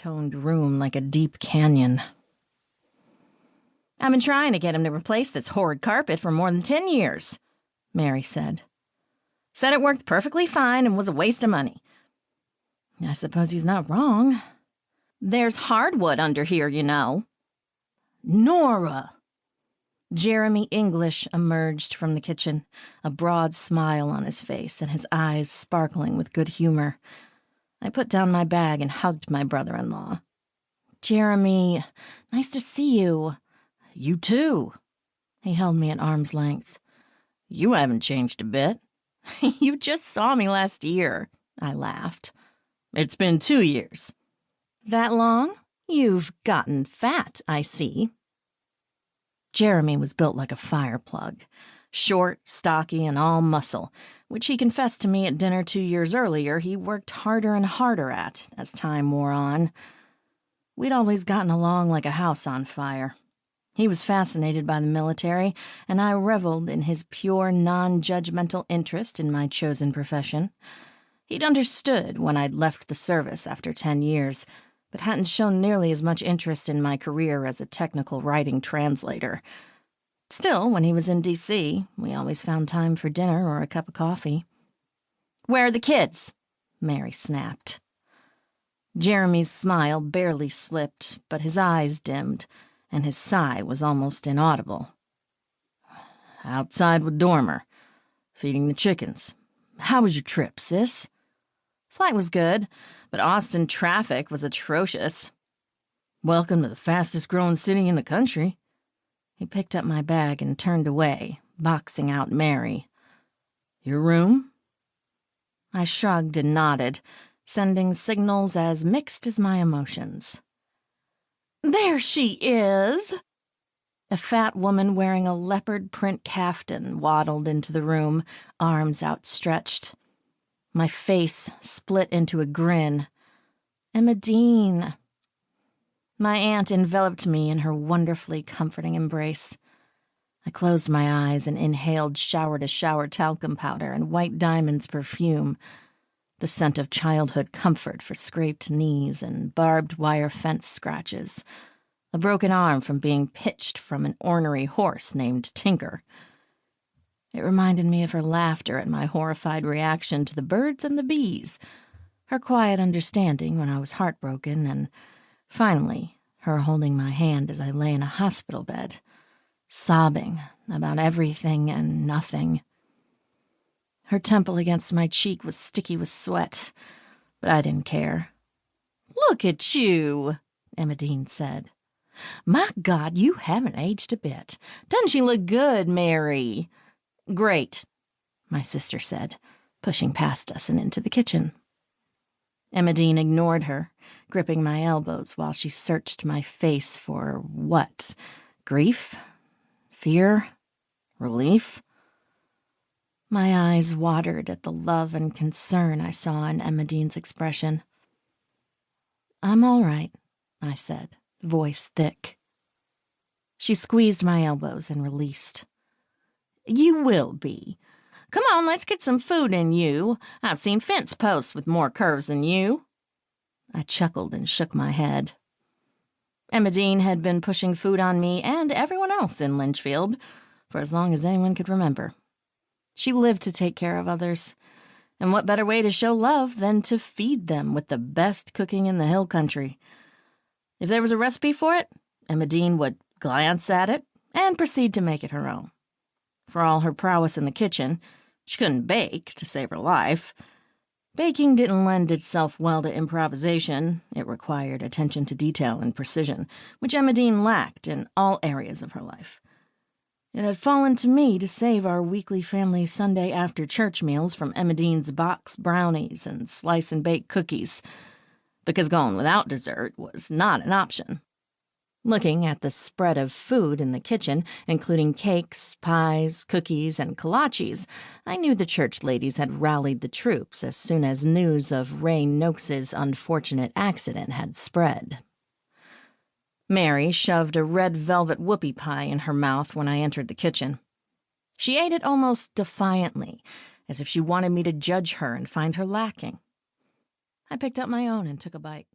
two-toned room like a deep canyon. "I've been trying to get him to replace this horrid carpet for more than 10 years, Mary said. "Said it worked perfectly fine and was a waste of money." "I suppose he's not wrong. There's hardwood under here, you know." "Nora!" Jeremy English emerged from the kitchen, a broad smile on his face and his eyes sparkling with good humor. I put down my bag and hugged my brother-in-law. "Jeremy, nice to see you." "You too." He held me at arm's length. "You haven't changed a bit." "You just saw me last year," I laughed. "It's been 2 years. "That long? You've gotten fat, I see." Jeremy was built like a fire plug, short, stocky, and all muscle, which he confessed to me at dinner 2 years earlier he worked harder and harder at as time wore on. We'd always gotten along like a house on fire. He was fascinated by the military, and I reveled in his pure, non-judgmental interest in my chosen profession. He'd understood when I'd left the service after 10 years, but hadn't shown nearly as much interest in my career as a technical writing translator. Still, when he was in D.C., we always found time for dinner or a cup of coffee. "Where are the kids?" Mary snapped. Jeremy's smile barely slipped, but his eyes dimmed, and his sigh was almost inaudible. "Outside with Dormer, feeding the chickens. How was your trip, sis?" "Flight was good, but Austin traffic was atrocious." "Welcome to the fastest-growing city in the country." He picked up my bag and turned away, boxing out Mary. "Your room?" I shrugged and nodded, sending signals as mixed as my emotions. "There she is!" A fat woman wearing a leopard print caftan waddled into the room, arms outstretched. My face split into a grin. "Emma Dean." My aunt enveloped me in her wonderfully comforting embrace. I closed my eyes and inhaled shower-to-shower talcum powder and White Diamond's perfume, the scent of childhood comfort for scraped knees and barbed wire fence scratches, a broken arm from being pitched from an ornery horse named Tinker. It reminded me of her laughter at my horrified reaction to the birds and the bees, her quiet understanding when I was heartbroken, and, finally, her holding my hand as I lay in a hospital bed, sobbing about everything and nothing. Her temple against my cheek was sticky with sweat, but I didn't care. "Look at you," Emma Dean said. "My God, you haven't aged a bit. Doesn't she look good, Mary?" "Great," my sister said, pushing past us and into the kitchen. Emma Dean ignored her, gripping my elbows while she searched my face for what? Grief? Fear? Relief? My eyes watered at the love and concern I saw in Emma Dean's expression. "I'm all right," I said, voice thick. She squeezed my elbows and released. "You will be. Come on, let's get some food in you. I've seen fence posts with more curves than you." I chuckled and shook my head. Emma Dean had been pushing food on me and everyone else in Lynchfield for as long as anyone could remember. She lived to take care of others, and what better way to show love than to feed them with the best cooking in the hill country? If there was a recipe for it, Emma Dean would glance at it and proceed to make it her own. For all her prowess in the kitchen, she couldn't bake to save her life. Baking didn't lend itself well to improvisation. It required attention to detail and precision, which Emma Dean lacked in all areas of her life. It had fallen to me to save our weekly family Sunday after-church meals from Emma Dean's box brownies and slice-and-bake cookies, because going without dessert was not an option. Looking at the spread of food in the kitchen, including cakes, pies, cookies, and kolaches, I knew the church ladies had rallied the troops as soon as news of Ray Noakes's unfortunate accident had spread. Mary shoved a red velvet whoopie pie in her mouth when I entered the kitchen. She ate it almost defiantly, as if she wanted me to judge her and find her lacking. I picked up my own and took a bite.